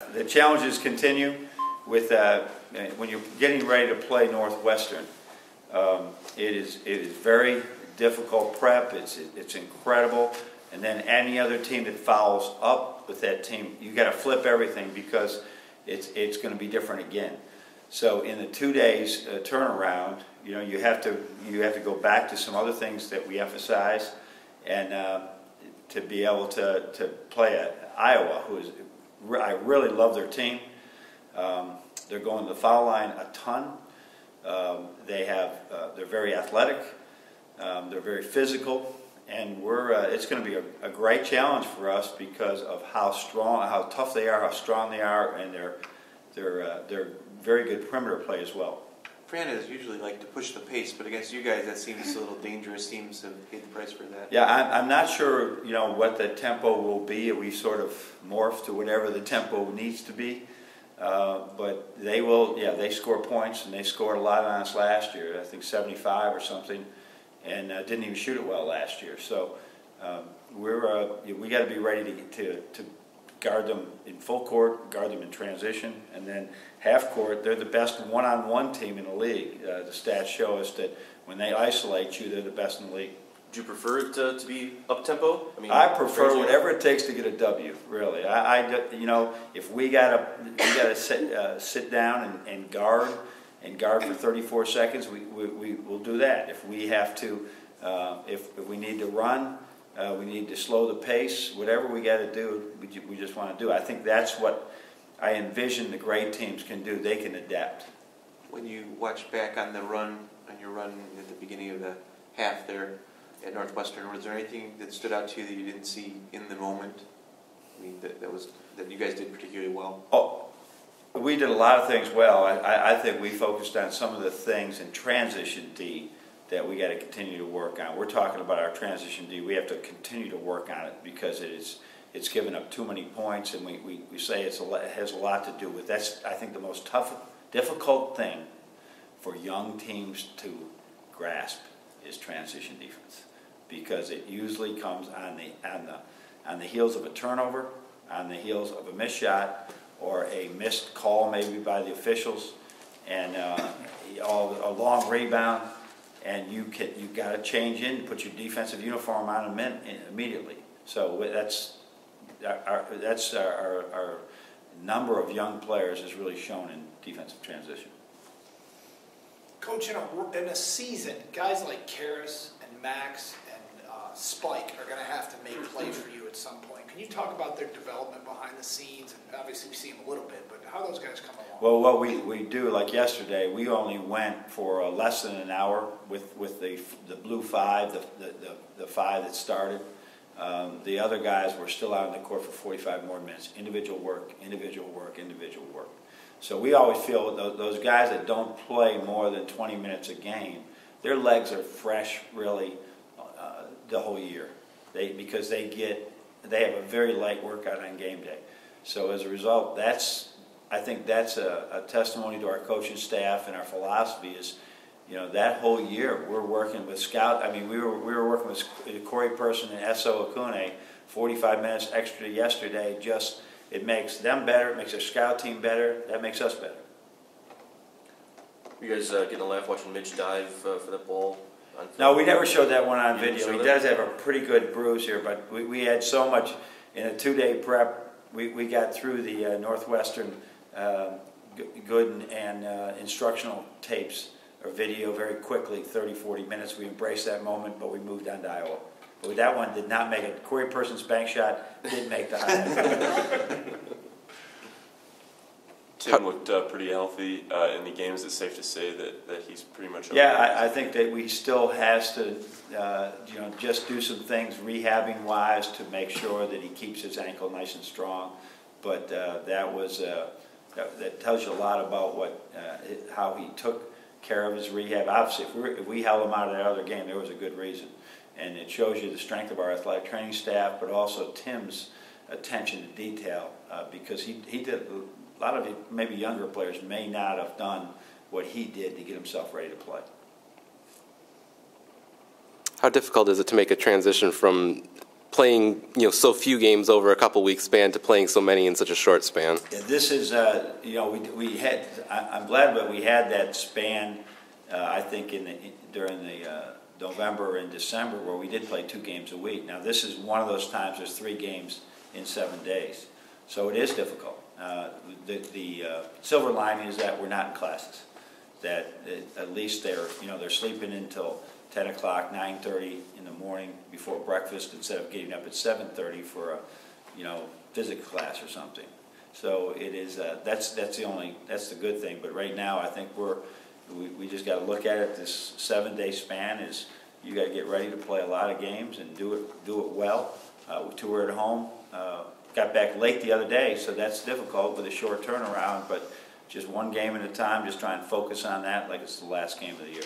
The challenges continue with when you're getting ready to play Northwestern. It is very difficult prep. It's incredible, and then any other team that follows up with that team, you got to flip everything because it's going to be different again. So in the 2 days turnaround, you have to go back to some other things that we emphasize, and to be able to play at Iowa, I really love their team. They're going to the foul line a ton. They're very athletic. They're very physical, and it's going to be a great challenge for us because of how tough they are, how strong they are, and they're very good perimeter play as well. Fran usually like to push the pace, but against you guys that seems a little dangerous. Teams have paid the price for that. Yeah, I'm not sure what the tempo will be. We sort of morph to whatever the tempo needs to be. But they will. Yeah, they score points, and they scored a lot on us last year. I think 75 or something, and didn't even shoot it well last year. So we got to be ready to guard them in full court, guard them in transition, and then half court. They're the best one-on-one team in the league. The stats show us that when they isolate you, they're the best in the league. Do you prefer it to be up-tempo? I prefer whatever it takes to get a W, really. If we gotta sit down and guard for 34 seconds, we will do that. If we have to, if we need to run, we need to slow the pace. Whatever we got to do, we just want to do. I think that's what I envision the great teams can do. They can adapt. When you watch back on your run at the beginning of the half there at Northwestern, was there anything that stood out to you that you didn't see in the moment? I mean, that you guys did particularly well? Oh, we did a lot of things well. I think we focused on some of the things in transition D that we got to continue to work on. We're talking about our transition D. We have to continue to work on it because it's given up too many points, and we say it has a lot to do with. That's, I think, the most difficult thing for young teams to grasp is transition defense, because it usually comes on the heels of a turnover, on the heels of a missed shot, or a missed call maybe by the officials, and a long rebound, and you got to change in, put your defensive uniform on immediately. So that's our number of young players is really shown in defensive transition. Coach, in a season, guys like Karras and Max and Spike are going to have to make plays for you at some point. Can you talk about their development behind the scenes? And obviously we see them a little bit, but how those guys come along? Well, what we do, like yesterday, we only went for less than an hour with the blue five, the five that started. The other guys were still out on the court for 45 more minutes. Individual work, individual work, individual work. So we always feel those guys that don't play more than 20 minutes a game, their legs are fresh really the whole year. Because they have a very light workout on game day. So as a result, I think that's a testimony to our coaching staff and our philosophy is, that whole year we're working with scout. I mean, we were working with Corey Person and Esso Akune 45 minutes extra yesterday. It makes them better, it makes our scout team better, that makes us better. You guys getting a laugh watching Mitch dive for the ball? No, we never showed that one on video. He does have a pretty good bruise here, but we had so much in a 2-day prep. We got through the Northwestern good and instructional tapes or video very quickly, 30, 40 minutes. We embraced that moment, but we moved on to Iowa. But that one did not make it. Corey Person's bank shot did make the highlight. Tim looked pretty healthy in the games. It's safe to say that he's pretty much. Yeah, I think that we still has to, just do some things rehabbing wise to make sure that he keeps his ankle nice and strong. But that tells you a lot about how he took care of his rehab. Obviously, if we held him out of that other game, there was a good reason. And it shows you the strength of our athletic training staff, but also Tim's attention to detail, because he did. A lot of maybe younger players may not have done what he did to get himself ready to play. How difficult is it to make a transition from playing so few games over a couple weeks span to playing so many in such a short span? Yeah, this is we had. I'm glad that we had that span. I think during the November and December where we did play 2 games a week. Now this is one of those times there's 3 games in 7 days, so it is difficult. The silver lining is that we're not in classes. That at least they're sleeping until 10 o'clock, 9:30 in the morning before breakfast instead of getting up at 7:30 for a physics class or something. So it is that's the good thing. But right now I think we just got to look at it. This 7-day span is you got to get ready to play a lot of games and do it well. We tour at home. Got back late the other day, so that's difficult with a short turnaround. But just one game at a time. Just try and focus on that like it's the last game of the year.